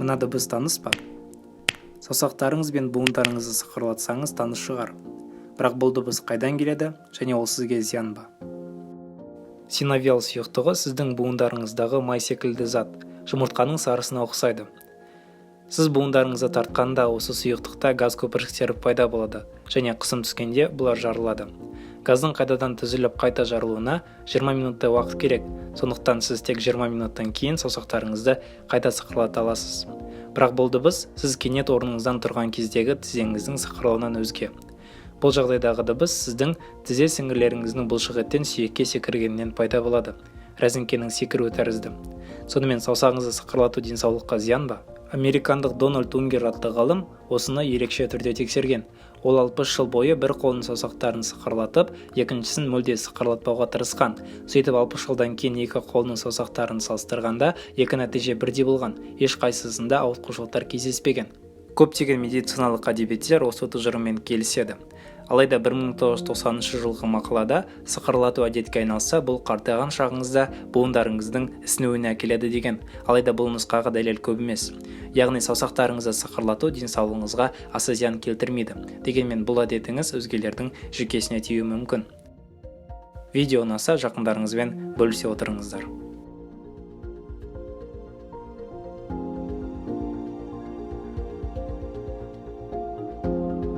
Мына дыбыс таныс па? Саусақтарыңыз бен буындарыңызды сықырлатсаңыз таныс шығар. Бірақ бұл дыбыс қайдан келеді және ол сізге зиян ба? Синовиал сұйықтығы сіздің буындарыңыздағы май секілді зат, жұмыртқаның сарысына ұқсайды. Сіз буындарыңызды тартқанда осы сұйықтықта газ көпіршіктері пайда болады және қысым түскенде бұлар жарылады. Газдың қайтадан түзіліп қайта жарылуына 20 минуттай уақыт керек, сондықтан сіз тек 20 минуттан кейін саусақтарыңызды қайта сықырлата аласыз. Бірақ бұл дыбыс сіз кенет орныңыздан тұрған кездегі тізеңіздің сықырлауынан өзге. Бұл жағдайдағы дыбыс сіздің тізе сіңірлеріңіздің бұлшық еттен сүйекке секіргенінен пайда болады, рәзіңкенің секіруі тәрізді. Сонымен саусағыңызды сықырлату денсаулыққа зиян ба? Американдық Дональд Унгер атты ғалым осыны ерекше түрде тексерген. Ол 60 жыл бойы бір қолының саусақтарын сықырлатып, екіншісін мүлде сықырлатпауға тырысқан. Сөйтіп 60 жылдан кейін екі қолының саусақтарын салыстырғанда екі нәтиже бірдей болған. Ешқайсысында ауытқушылықтар кездеспеген. Көптеген медициналық әдебиеттер осы тұжырыммен келіседі. Алайда 1990 жылғы мақалада сықырлату әдетке айналса, бұл қартайған шағыңызда буындарыңыздың ісінуіне әкеледі деген. Алайда бұл нұсқаға дәлел көп емес. Яғни саусақтарыңызды сықырлату денсаулығыңызға аса зиян келтірмейді. Дегенмен бұл әдетіңіз өзгелердің жүйкесіне тиюі мүмкін. Видео ұнаса жақындарыңызбен бөлісе отырыңыздар.